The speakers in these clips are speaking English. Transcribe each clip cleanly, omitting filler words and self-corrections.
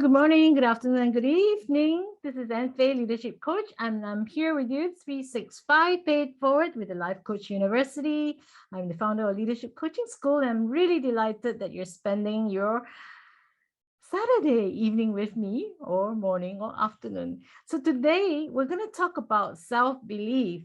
good morning, good afternoon, and good evening. This is Anne Phey, Leadership Coach, and I'm here with you 365 Paid Forward with the Life Coach University. I'm the founder of Leadership Coaching School, and I'm really delighted that you're spending your Saturday evening with me, or morning or afternoon. So today we're going to talk about self-belief.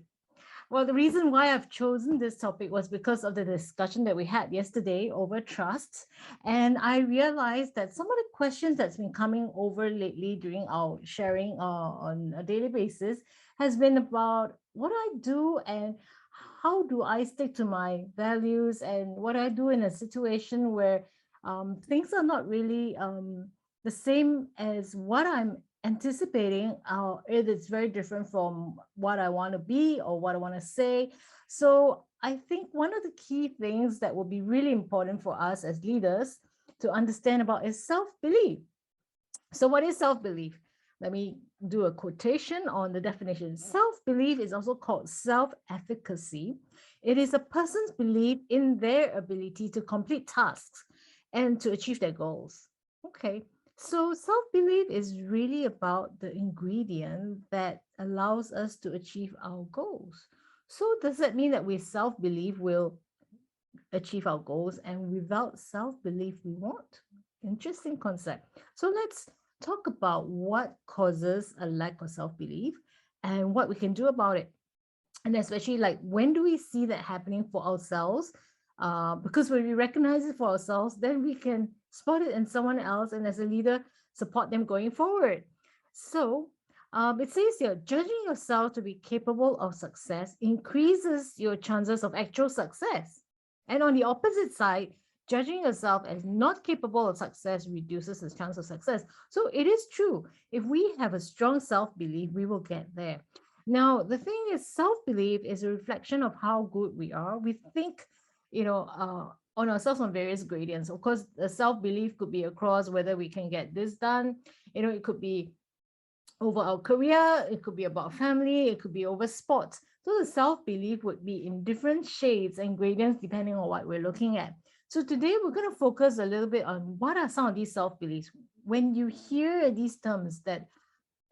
Well, the reason why I've chosen this topic was because of the discussion that we had yesterday over trust. And I realized that some of the questions that's been coming over lately during our sharing on a daily basis has been about what I do and how do I stick to my values and what I do in a situation where things are not really the same as what I'm anticipating. It is very different from what I want to be or what I want to say. So I think one of the key things that will be really important for us as leaders to understand about is self-belief. So what is self-belief? Let me do a quotation on the definition. Self-belief is also called self-efficacy. It is a person's belief in their ability to complete tasks and to achieve their goals. Okay. So self-belief is really about the ingredient that allows us to achieve our goals. So does that mean that with self-belief we'll achieve our goals and without self-belief we won't? Interesting concept. So let's talk about what causes a lack of self-belief and what we can do about it. And especially like when do we see that happening for ourselves? Because when we recognize it for ourselves, then we can spot it in someone else and as a leader, support them going forward. So it says here, judging yourself to be capable of success increases your chances of actual success. And on the opposite side, judging yourself as not capable of success reduces the chance of success. So it is true. If we have a strong self-belief, we will get there. Now, the thing is, self-belief is a reflection of how good we are. We think, on ourselves on various gradients. Of course, the self-belief could be across whether we can get this done. It could be over our career, it could be about family, it could be over sports. So the self-belief would be in different shades and gradients depending on what we're looking at. So today we're going to focus a little bit on what are some of these self-beliefs. When you hear these terms that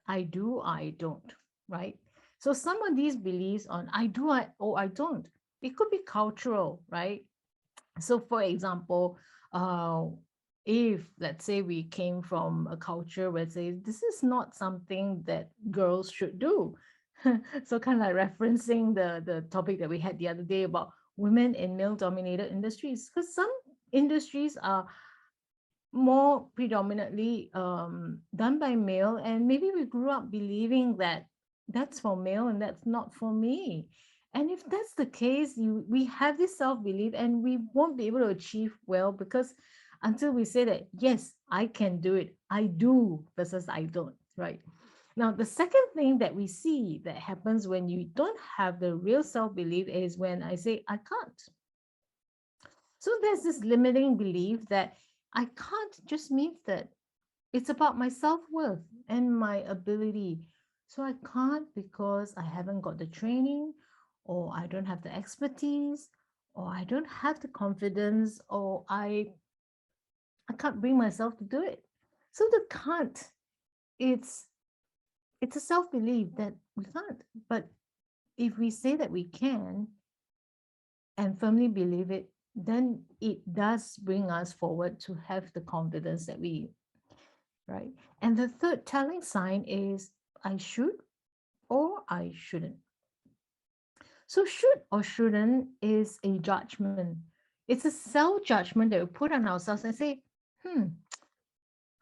I do, I don't, right? So some of these beliefs on I do, I don't, it could be cultural, right? So for example, if let's say we came from a culture where say this is not something that girls should do. So kind of like referencing the topic that we had the other day about women in male dominated industries, because some industries are more predominantly done by male, and maybe we grew up believing that that's for male and that's not for me. And if that's the case, we have this self-belief and we won't be able to achieve well, because until we say that, yes, I can do it, I do versus I don't, right? Now, the second thing that we see that happens when you don't have the real self-belief is when I say I can't. So there's this limiting belief that I can't just means that it's about my self-worth and my ability. So I can't because I haven't got the training, or I don't have the expertise, or I don't have the confidence, or I can't bring myself to do it. So the can't, it's a self-belief that we can't. But if we say that we can and firmly believe it, then it does bring us forward to have the confidence that we, right? And the third telling sign is I should or I shouldn't. So should or shouldn't is a judgment. It's a self-judgment that we put on ourselves and say,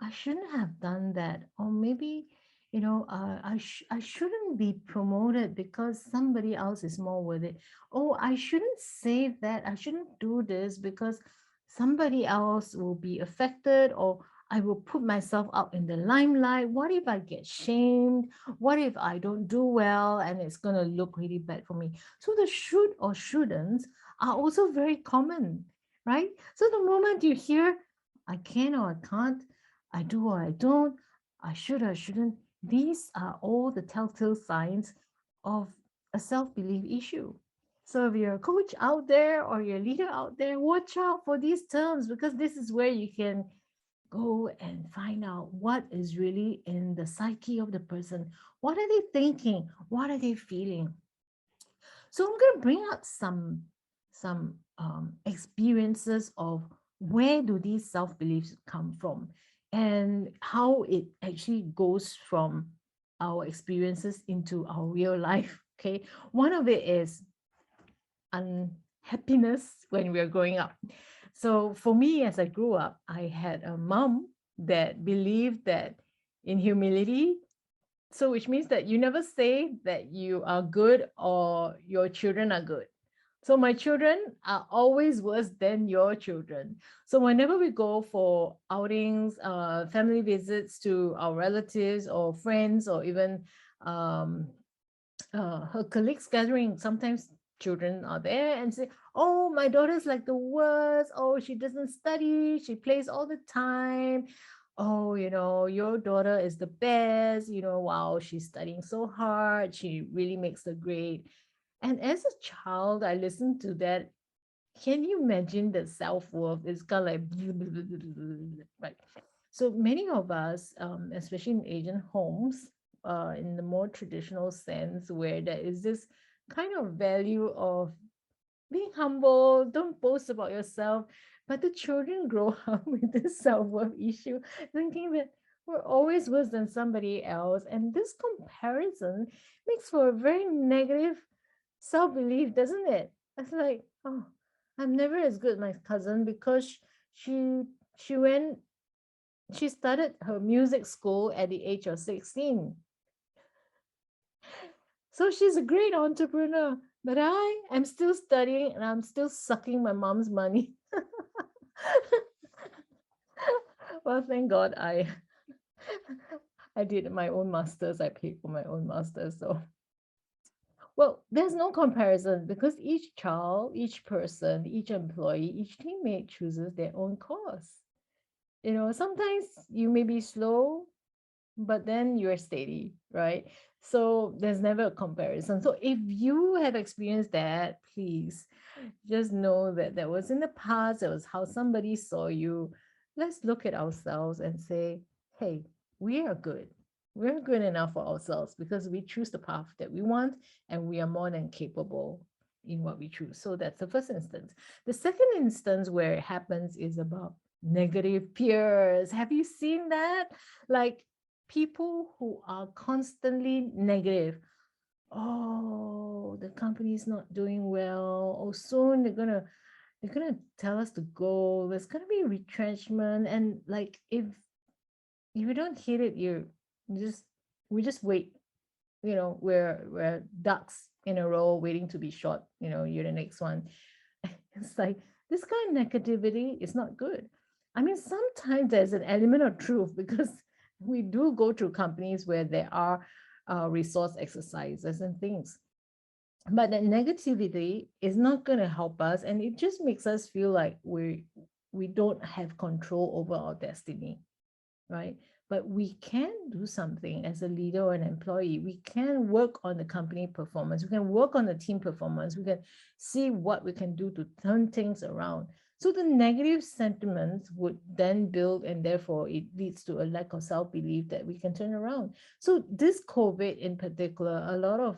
I shouldn't have done that. Or maybe, I shouldn't be promoted because somebody else is more worth it. Oh, I shouldn't say that. I shouldn't do this because somebody else will be affected, or I will put myself out in the limelight. What if I get shamed? What if I don't do well and it's going to look really bad for me? So the should or shouldn't are also very common, right? So the moment you hear, I can or I can't, I do or I don't, I should or I shouldn't, these are all the telltale signs of a self-belief issue. So if you're a coach out there or you're a leader out there, watch out for these terms, because this is where you can go and find out what is really in the psyche of the person. What are they thinking? What are they feeling? So I'm going to bring up some experiences of where do these self-beliefs come from and how it actually goes from our experiences into our real life. Okay, one of it is unhappiness when we are growing up. So for me, as I grew up, I had a mom that believed that in humility, so which means that you never say that you are good or your children are good. So my children are always worse than your children. So whenever we go for outings, family visits to our relatives or friends, or even um, her colleagues gathering, sometimes children are there and say, oh, my daughter's like the worst. Oh, she doesn't study. She plays all the time. Oh, your daughter is the best. Wow, she's studying so hard. She really makes the grade. And as a child, I listened to that. Can you imagine the self-worth? It's kind of like, right. So many of us, especially in Asian homes, in the more traditional sense, where there is this kind of value of being humble, don't boast about yourself. But the children grow up with this self-worth issue, thinking that we're always worse than somebody else. And this comparison makes for a very negative self-belief, doesn't it? It's like, oh, I'm never as good as my cousin because she she went she started her music school at the age of 16. So she's a great entrepreneur, but I am still studying and I'm still sucking my mom's money. Well, thank God I did my own masters. I paid for my own masters. So, well, there's no comparison because each child, each person, each employee, each teammate chooses their own course. Sometimes you may be slow, but then you're steady, right? So there's never a comparison. So if you have experienced that, please just know that that was in the past. It was how somebody saw you. Let's look at ourselves and say, hey, we are good. We're good enough for ourselves because we choose the path that we want and we are more than capable in what we choose. So that's the first instance. The second instance where it happens is about negative peers. Have you seen that? Like people who are constantly negative. Oh, the company is not doing well. Oh, soon they're gonna tell us to go. There's gonna be retrenchment. And like if you don't hit it, you just we just wait. We're ducks in a row waiting to be shot. You're the next one. It's like this kind of negativity is not good. I mean, sometimes there's an element of truth because we do go through companies where there are resource exercises and things. But that negativity is not going to help us, and it just makes us feel like we don't have control over our destiny, right? But we can do something as a leader or an employee. We can work on the company performance. We can work on the team performance. We can see what we can do to turn things around. So the negative sentiments would then build, and therefore it leads to a lack of self-belief that we can turn around. So this COVID in particular, a lot of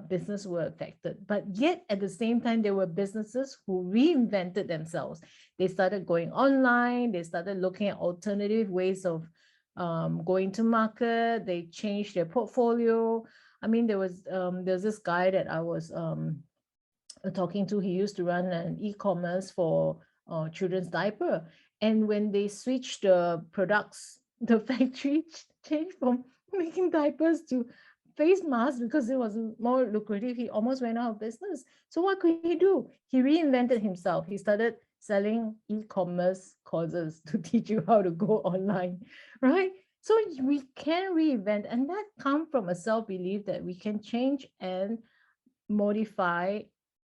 business were affected, but yet at the same time, there were businesses who reinvented themselves. They started going online. They started looking at alternative ways of going to market. They changed their portfolio. I mean, there's this guy that I was talking to. He used to run an e-commerce for children's diaper, and when they switched the products, the factory changed from making diapers to face masks because it was more lucrative. He almost went out of business. So what could he do? He reinvented himself. He started selling e-commerce courses to teach you how to go online, right? So we can reinvent, and that comes from a self-belief that we can change and modify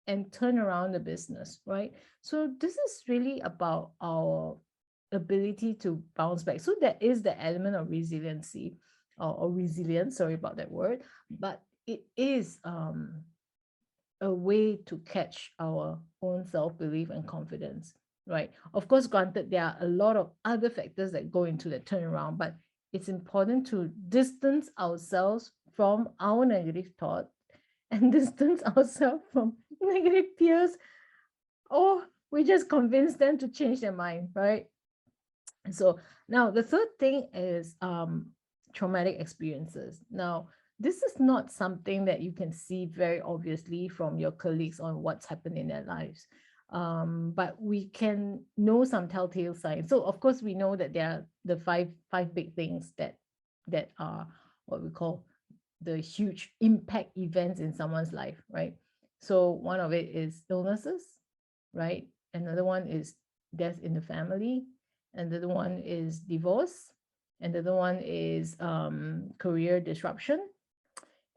and turn around the business, right? So this is really about our ability to bounce back. So there is the element of resiliency or resilience, sorry about that word, but it is a way to catch our own self-belief and confidence. right? Of course, granted, there are a lot of other factors that go into the turnaround, but it's important to distance ourselves from our negative thought and distance ourselves from negative peers, or we just convince them to change their mind, right? So now the third thing is traumatic experiences. Now, this is not something that you can see very obviously from your colleagues on what's happened in their lives. But we can know some telltale signs. So of course we know that there are the five big things that are what we call the huge impact events in someone's life, right? So one of it is illnesses, right? Another one is death in the family. Another one is divorce. Another one is career disruption.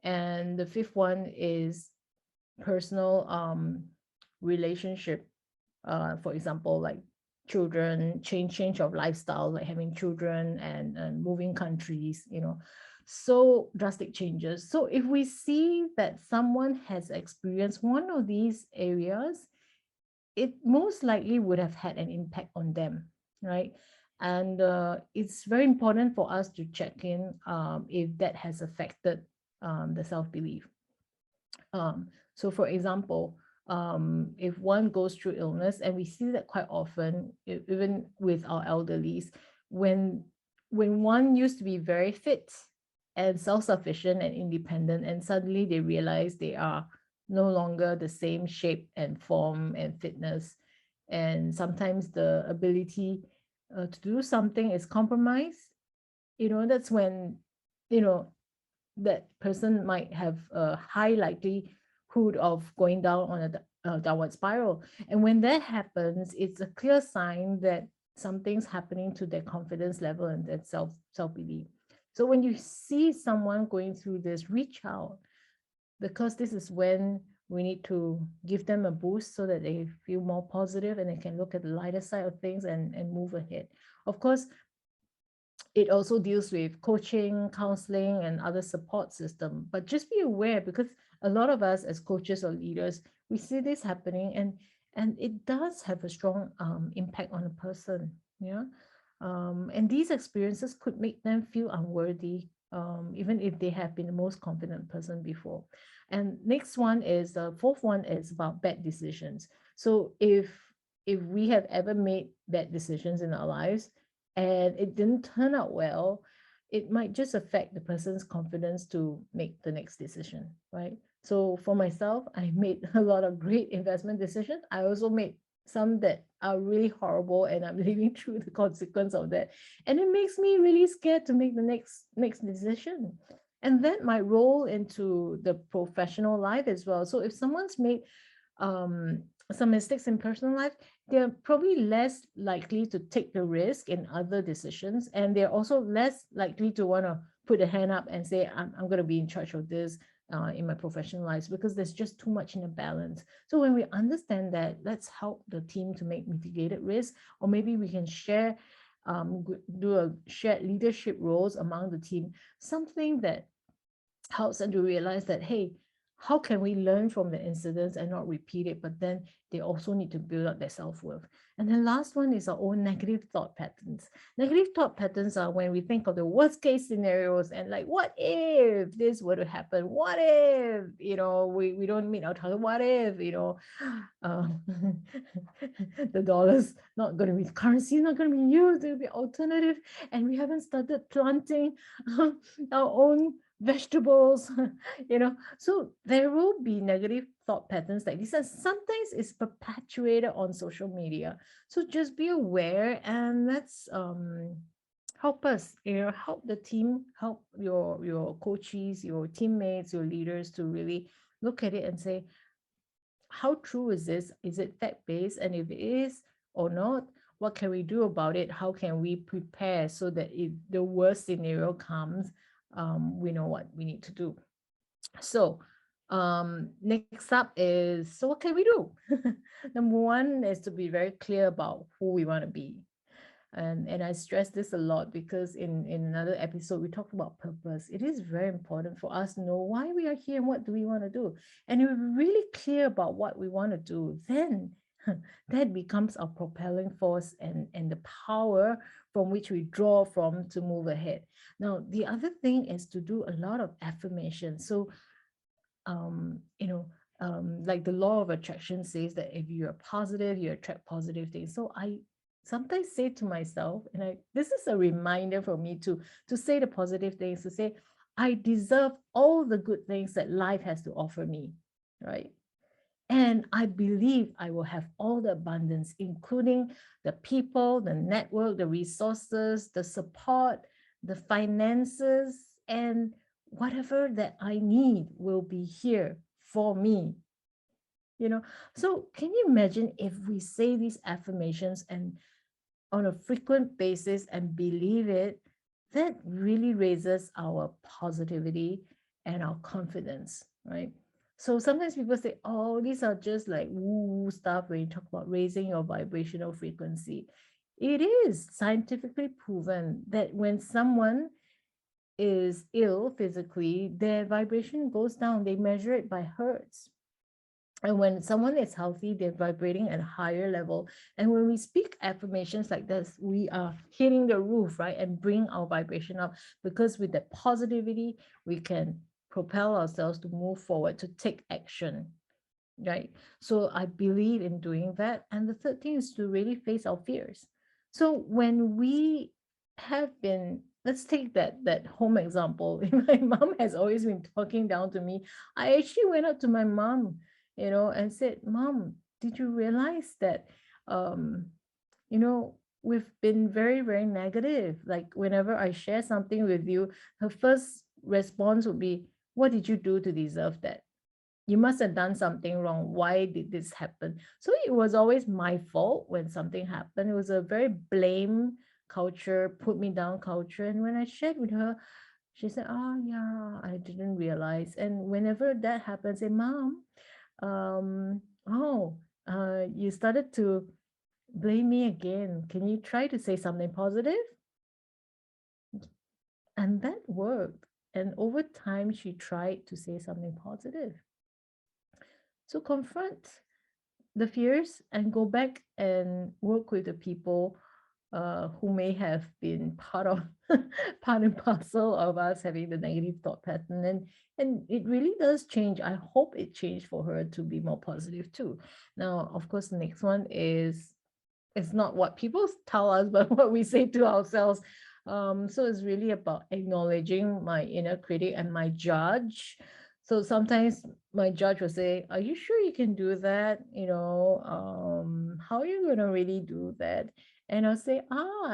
And the fifth one is personal relationship. For example, like children, change of lifestyle, like having children and moving countries, so drastic changes. So if we see that someone has experienced one of these areas, it most likely would have had an impact on them, right? And it's very important for us to check in if that has affected the self-belief. So for example, if one goes through illness, and we see that quite often, even with our elderlies, when one used to be very fit and self-sufficient and independent, and suddenly they realize they are no longer the same shape and form and fitness, and sometimes the ability to do something is compromised, that's when you know that person might have a high likelihood of going down on a downward spiral. And when that happens, it's a clear sign that something's happening to their confidence level and their self-belief. So when you see someone going through this, reach out, because this is when we need to give them a boost so that they feel more positive and they can look at the lighter side of things and move ahead. Of course, it also deals with coaching, counseling, and other support system. But just be aware, because a lot of us as coaches or leaders, we see this happening, and it does have a strong impact on a person. Yeah. And these experiences could make them feel unworthy, even if they have been the most confident person before. And next one is the fourth one is about bad decisions. So if we have ever made bad decisions in our lives and it didn't turn out well, it might just affect the person's confidence to make the next decision, right? So for myself, I made a lot of great investment decisions. I also made some that are really horrible, and I'm living through the consequence of that. And it makes me really scared to make the next decision. And that might roll into the professional life as well. So if someone's made um, some mistakes in personal life, they're probably less likely to take the risk in other decisions. And they're also less likely to want to put a hand up and say, I'm going to be in charge of this in my professional lives, because there's just too much in a balance. So when we understand that, let's help the team to make mitigated risk, or maybe we can share, do a shared leadership roles among the team, something that helps them to realize that, hey, how can we learn from the incidents and not repeat it? But then they also need to build up their self-worth. And then last one is our own negative thought patterns. Negative thought patterns are when we think of the worst case scenarios and like, what if this were to happen? What if, we don't meet our target? What if, uh, the dollar's not going to be, currency not going to be used, there will be alternative, and we haven't started planting our own vegetables, so there will be negative thought patterns like this, and sometimes it's perpetuated on social media. So just be aware, and let's help us, help the team, help your coaches, your teammates, your leaders to really look at it and say, how true is this? Is it fact-based? And if it is or not, what can we do about it? How can we prepare so that if the worst scenario comes, we know what we need to do? So next up is, so what can we do? Number one is to be very clear about who we want to be. And I stress this a lot because in another episode, we talked about purpose. It is very important for us to know why we are here and what do we want to do. And if we're really clear about what we want to do, then that becomes our propelling force and the power from which we draw from to move ahead. Now, the other thing is to do a lot of affirmation. So, you know, like the law of attraction says that if you're positive, you attract positive things. So I sometimes say to myself, and this is a reminder for me to say the positive things, to say, I deserve all the good things that life has to offer me, right? And I believe I will have all the abundance, including the people, the network, the resources, the support, the finances, and whatever that I need will be here for me. So can you imagine if we say these affirmations and on a frequent basis and believe it, that really raises our positivity and our confidence, right? So sometimes people say, oh, these are just like woo stuff when you talk about raising your vibrational frequency. It is scientifically proven that when someone is ill physically, their vibration goes down. They measure it by hertz. And when someone is healthy, they're vibrating at a higher level. And when we speak affirmations like this, we are hitting the roof, right? And bring our vibration up, because with that positivity, we can propel ourselves to move forward, to take action, right? So I believe in doing that. And the third thing is to really face our fears. So when we have been, let's take that home example. My mom has always been talking down to me. I actually went up to my mom, and said, Mom, did you realize that um we've been very, very negative? Like whenever I share something with you, her first response would be, what did you do to deserve that? You must have done something wrong. Why did this happen? So it was always my fault when something happened. It was a very blame culture, put me down culture. And when I shared with her, she said, oh yeah, I didn't realize. And whenever that happens, I say, Mom, oh, you started to blame me again. Can you try to say something positive? And that worked. And over time, she tried to say something positive. So confront the fears and go back and work with the people who may have been part of part and parcel of us having the negative thought pattern, and it really does change. I hope it changed for her to be more positive too. Now, of course, the next one is, it's not what people tell us, but what we say to ourselves. So it's really about acknowledging my inner critic and my judge. So sometimes my judge will say, are you sure you can do that? How are you going to really do that? And I'll say,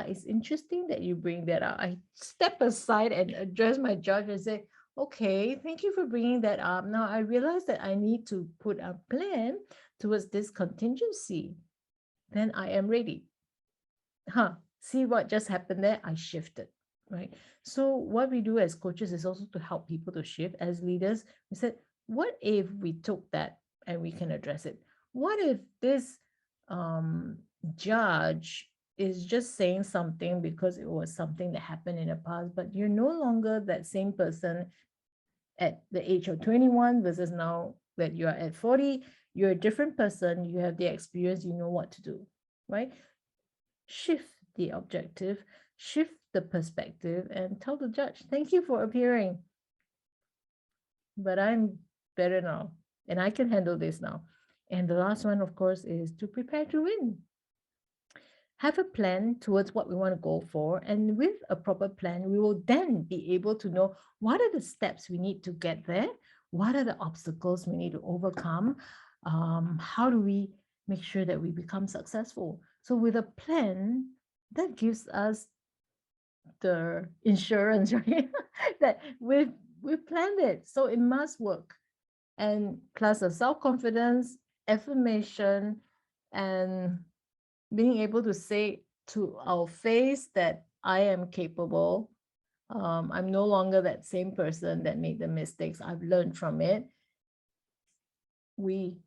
it's interesting that you bring that up. I step aside and address my judge and say, okay, thank you for bringing that up. Now I realize that I need to put a plan towards this contingency. Then I am ready. See what just happened there? I shifted, right? So what we do as coaches is also to help people to shift. As leaders, we said, what if we took that and we can address it? What if this judge is just saying something because it was something that happened in the past, but you're no longer that same person at the age of 21 versus now that you're at 40, you're a different person, you have the experience, you know what to do, right? Shift the objective, shift the perspective, and tell the judge, thank you for appearing, but I'm better now and I can handle this now. And the last one, of course, is to prepare to win. Have a plan towards what we want to go for. And with a proper plan, we will then be able to know what are the steps we need to get there, what are the obstacles we need to overcome, how do we make sure that we become successful. So with a plan, that gives us the insurance, right? That we've planned it, so it must work. And plus the self-confidence, affirmation, and being able to say to our face that I am capable. I'm no longer that same person that made the mistakes. I've learned from it. We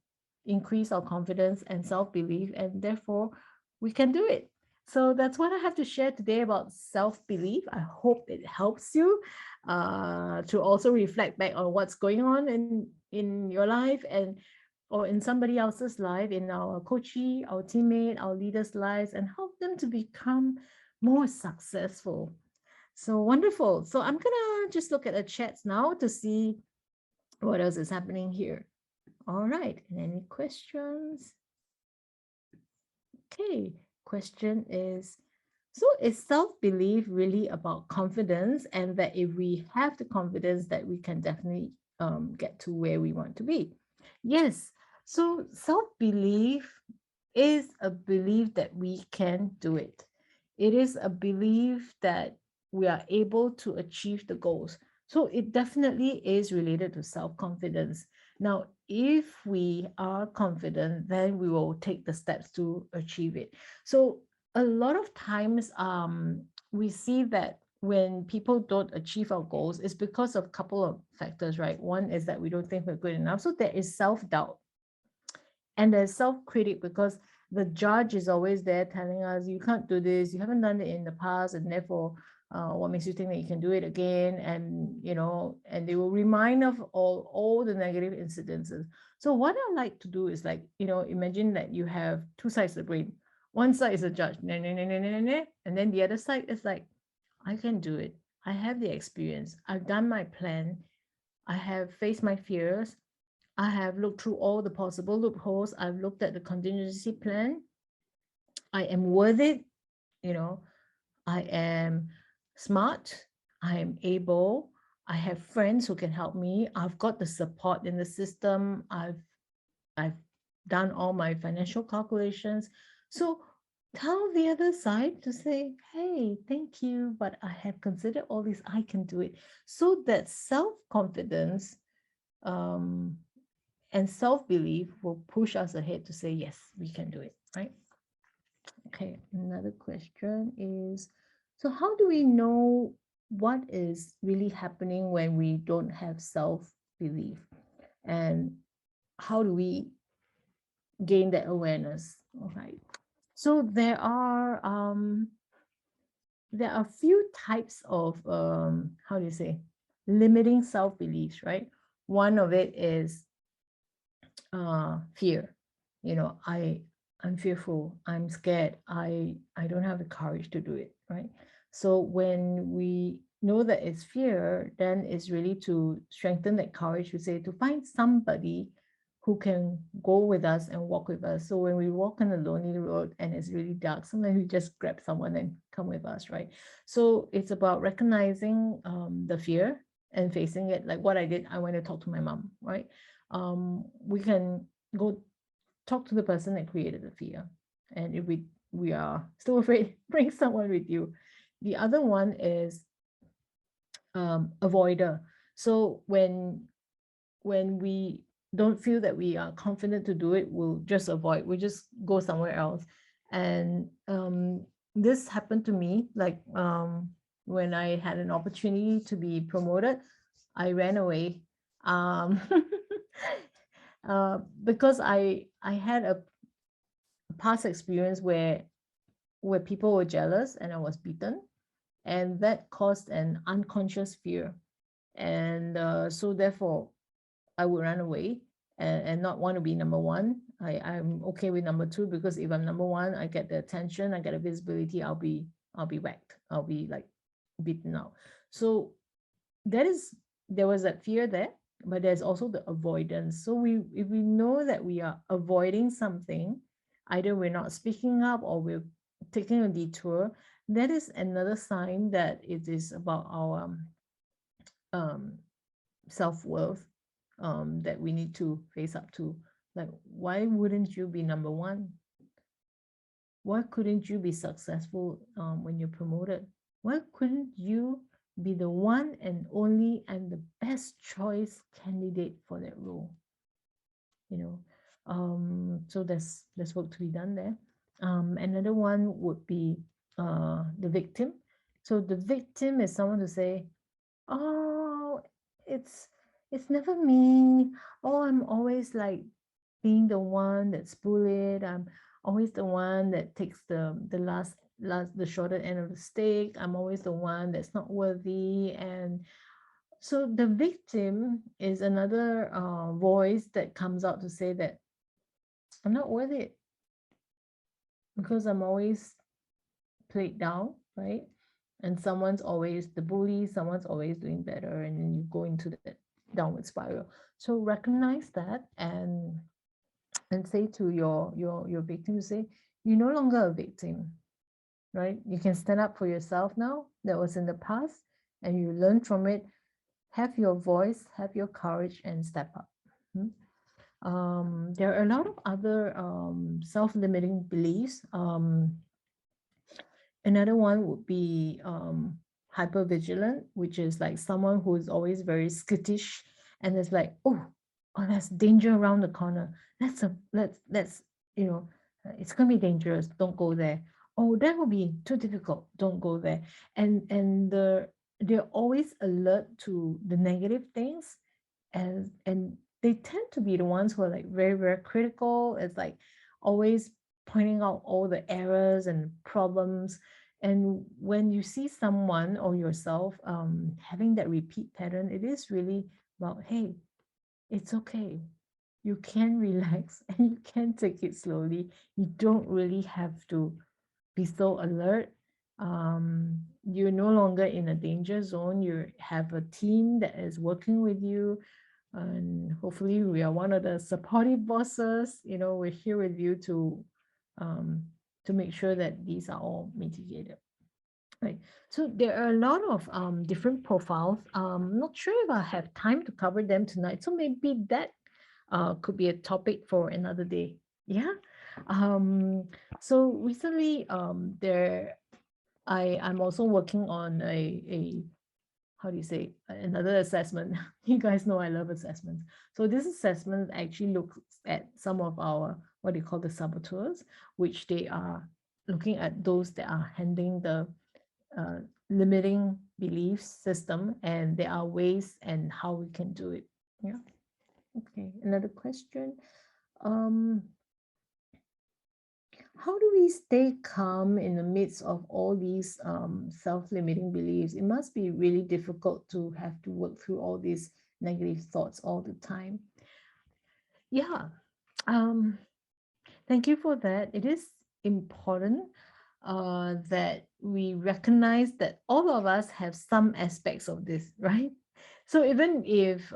increase our confidence and self-belief, and therefore we can do it. So that's what I have to share today about self-belief. I hope it helps you to also reflect back on what's going on in your life, and or in somebody else's life, in our coachee, our teammate, our leaders' lives, and help them to become more successful. So wonderful. So I'm gonna just look at the chats now to see what else is happening here. All right. And any questions? Okay. Question is, so is self-belief really about confidence, and that if we have the confidence that we can definitely get to where we want to be? Yes. So self-belief is a belief that we can do it. It is a belief that we are able to achieve the goals. So it definitely is related to self-confidence. Now, if we are confident, then we will take the steps to achieve it. So a lot of times we see that when people don't achieve our goals, it's because of a couple of factors, right? One is that we don't think we're good enough. So there is self-doubt and there's self-critic, because the judge is always there telling us, you can't do this, you haven't done it in the past, and therefore what makes you think that you can do it again? And and they will remind of all the negative incidences. So what I like to do is, like, imagine that you have two sides of the brain. One side is a judge, nah, nah, nah, nah, nah, nah, and then the other side is like, I can do it, I have the experience, I've done my plan, I have faced my fears, I have looked through all the possible loopholes. I've looked at the contingency plan. I am worth it. You know, I am smart. I am able. I have friends who can help me. I've got the support in the system. I've done all my financial calculations. So tell the other side to say, hey, thank you, but I have considered all this. I can do it. So that self-confidence and self-belief will push us ahead to say, yes, we can do it, right? Okay, another question is, so how do we know what is really happening when we don't have self-belief? And how do we gain that awareness? All right. So there are a few types of how do you say, limiting self-beliefs, right? One of it is fear. I'm fearful, I'm scared, I don't have the courage to do it, right? So when we know that it's fear, then it's really to strengthen that courage, to say, to find somebody who can go with us and walk with us. So when we walk on a lonely road and it's really dark, sometimes we just grab someone and come with us, right? So it's about recognizing the fear and facing it. Like what I did, I went to talk to my mom, right? We can go talk to the person that created the fear. And if we are still afraid, bring someone with you. The other one is avoider. So when we don't feel that we are confident to do it, we'll just avoid, we'll just go somewhere else. And this happened to me, like when I had an opportunity to be promoted, I ran away. um, because I had a past experience where people were jealous and I was beaten, and that caused an unconscious fear. And so therefore I would run away and not want to be number one. I'm okay with number two, because if I'm number one, I get the attention, I get the visibility, I'll be whacked, I'll be like beaten out. So there was that fear there, but there's also the avoidance. So if we know that we are avoiding something, either we're not speaking up or we're taking a detour, that is another sign that it is about our um, self-worth, that we need to face up to. Like, why wouldn't you be number one? Why couldn't you be successful when you're promoted? Why couldn't you be the one and only and the best choice candidate for that role? So there's work to be done there. Another one would be the victim. So the victim is someone to say, oh, it's never me. Oh, I'm always like being the one that's bullied. I'm always the one that takes the shorter end of the stick. I'm always the one that's not worthy. And So the victim is another voice that comes out to say that I'm not worth it because I'm always played down, right? And someone's always the bully, someone's always doing better, and then you go into that downward spiral. So recognize that and say to your victim, say, you're no longer a victim, right? You can stand up for yourself now. That was in the past, and you learn from it. Have your voice, have your courage, and step up. Hmm? There are a lot of other self-limiting beliefs. Another one would be hypervigilant, which is like someone who is always very skittish and it's like, oh, there's danger around the corner. Let's it's gonna be dangerous. Don't go there. Oh, that will be too difficult. Don't go there. They're always alert to the negative things, and they tend to be the ones who are like very, very critical. It's like always pointing out all the errors and problems. And when you see someone or yourself having that repeat pattern, it is really about, hey, it's okay. You can relax and you can take it slowly. You don't really have to be so alert. You're no longer in a danger zone. You have a team that is working with you, and hopefully we are one of the supportive bosses. We're here with you um, to make sure that these are all mitigated. Right. So there are a lot of different profiles. Not sure if I have time to cover them tonight. So maybe that could be a topic for another day. Yeah. Um, so recently, I'm also working on a how do you say, another assessment. You guys know I love assessments. So this assessment actually looks at some of our what they call the saboteurs, which they are looking at those that are handling the uh, limiting belief system, and there are ways and how we can do it. Yeah. Okay. Another question. Um, how do we stay calm in the midst of all these self-limiting beliefs? It must be really difficult to have to work through all these negative thoughts all the time. Yeah. Um, Thank you for that. It is important that we recognize that all of us have some aspects of this, right? So even if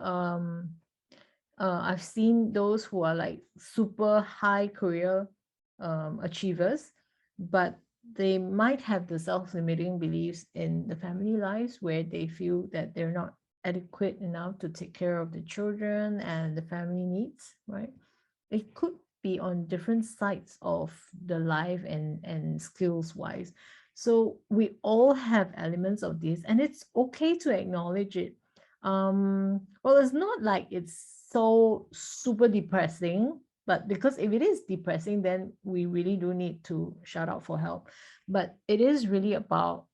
I've seen those who are like super high career achievers, but they might have the self-limiting beliefs in the family lives where they feel that they're not adequate enough to take care of the children and the family needs, right? It could be on different sides of the life and skills wise. So we all have elements of this, and it's okay to acknowledge it. Well, it's not like it's so super depressing, but because if it is depressing, then we really do need to shout out for help. But it is really about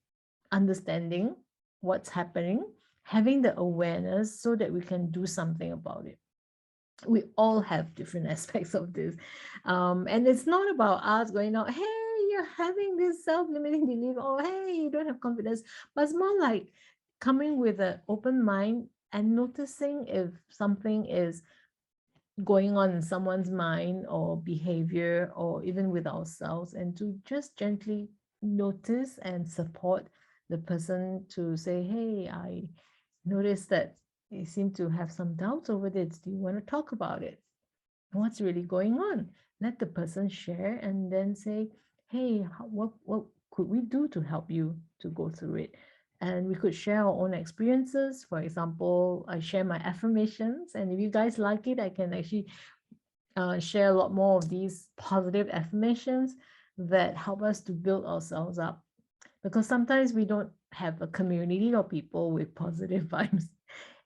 understanding what's happening, having the awareness so that we can do something about it. We all have different aspects of this. And it's not about us going out, hey, you're having this self-limiting belief, or hey, you don't have confidence, but it's more like coming with an open mind and noticing if something is going on in someone's mind or behavior or even with ourselves, and to just gently notice and support the person to say, hey, I noticed that you seem to have some doubts over this. Do you want to talk about it? What's really going on? Let the person share and then say, hey, what could we do to help you to go through it? And we could share our own experiences. For example, I share my affirmations, and if you guys like it, I can actually share a lot more of these positive affirmations that help us to build ourselves up, because sometimes we don't have a community of people with positive vibes.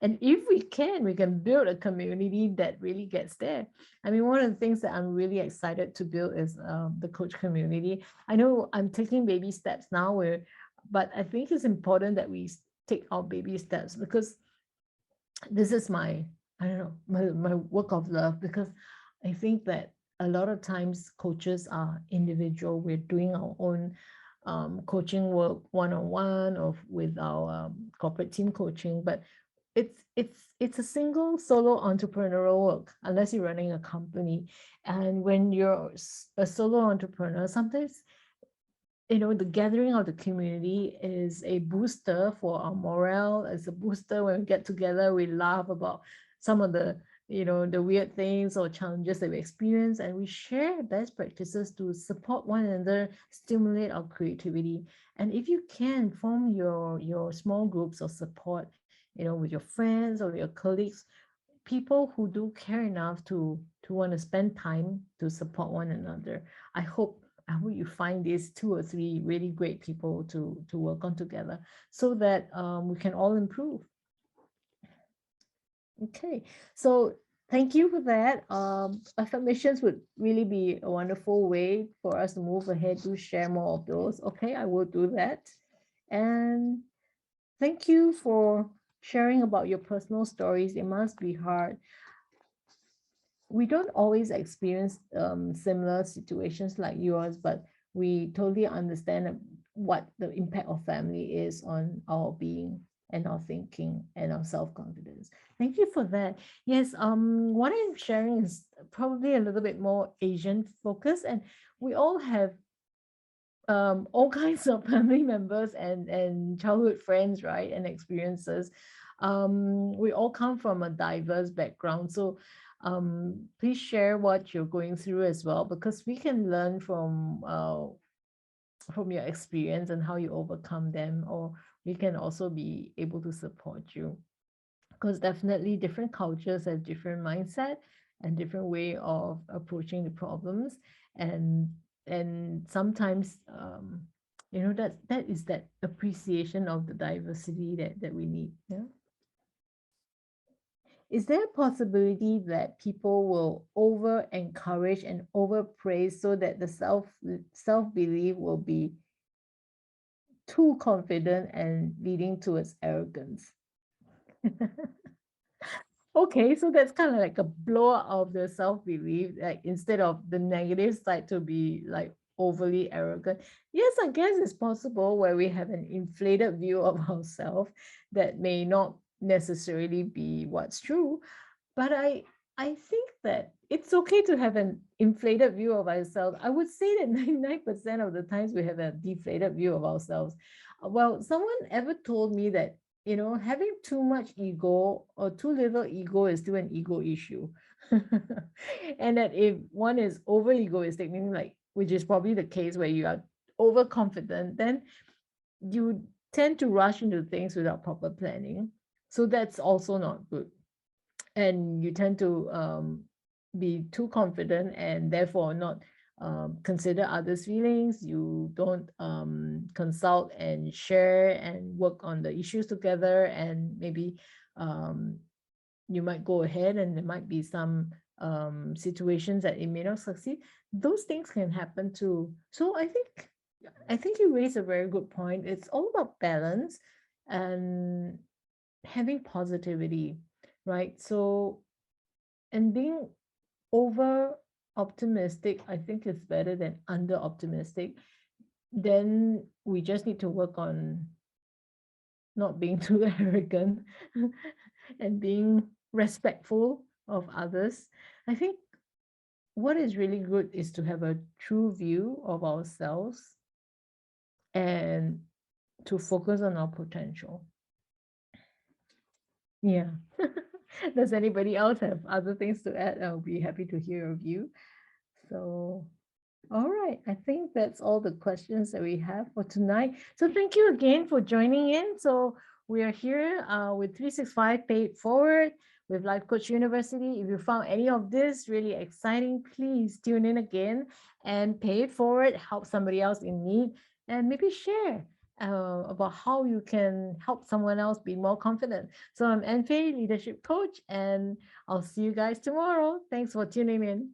And if we can build a community that really gets there. I mean, one of the things that I'm really excited to build is the coach community. I know I'm taking baby steps now, but I think it's important that we take our baby steps, because this is my, I don't know, my work of love, because I think that a lot of times coaches are individual. We're doing our own coaching work one-on-one or with our corporate team coaching, but it's a single solo entrepreneurial work unless you're running a company. And when you're a solo entrepreneur, sometimes the gathering of the community is a booster for our morale. It's a booster when we get together, we laugh about some of the weird things or challenges that we experience, and we share best practices to support one another, stimulate our creativity. And if you can form your small groups of support, with your friends or your colleagues, people who do care enough to want to spend time to support one another. I hope you find these 2 or 3 really great people to work on together, so that we can all improve. Okay, so thank you for that. Affirmations would really be a wonderful way for us to move ahead to share more of those. Okay, I will do that. And thank you for sharing about your personal stories. It must be hard. We don't always experience similar situations like yours, but we totally understand what the impact of family is on our being and our thinking and our self-confidence. Thank you for that. Yes, what I'm sharing is probably a little bit more Asian focused, and we all have all kinds of family members and childhood friends, right, and experiences. We all come from a diverse background, so please share what you're going through as well, because we can learn from your experience and how you overcome them, or we can also be able to support you, because definitely different cultures have different mindset and different way of approaching the problems. And sometimes that is that appreciation of the diversity that we need. Yeah. Is there a possibility that people will over encourage and over praise so that the self belief will be too confident and leading towards arrogance? Okay, so that's kind of like a blow of the self-belief, like instead of the negative side to be like overly arrogant. Yes, I guess it's possible where we have an inflated view of ourselves that may not necessarily be what's true. But I think that it's okay to have an inflated view of ourselves. I would say that 99% of the times we have a deflated view of ourselves. Well, someone ever told me that, having too much ego or too little ego is still an ego issue. And that if one is over egoistic, meaning like, which is probably the case where you are overconfident, then you tend to rush into things without proper planning. So that's also not good. And you tend to be too confident and therefore not consider others' feelings. You don't consult and share and work on the issues together, and maybe you might go ahead and there might be some situations that it may not succeed. Those things can happen too. So I think you raise a very good point. It's all about balance and having positivity, right? So, and being over optimistic, I think is better than under optimistic. Then we just need to work on not being too arrogant and being respectful of others. I think what is really good is to have a true view of ourselves and to focus on our potential. Yeah. Does anybody else have other things to add? I'll be happy to hear your view. So, all right. I think that's all the questions that we have for tonight. So thank you again for joining in. So we are here with 365 Pay It Forward with Life Coach University. If you found any of this really exciting, please tune in again and pay it forward, help somebody else in need, and maybe share about how you can help someone else be more confident. So I'm Anne Phey, leadership coach, and I'll see you guys tomorrow. Thanks for tuning in.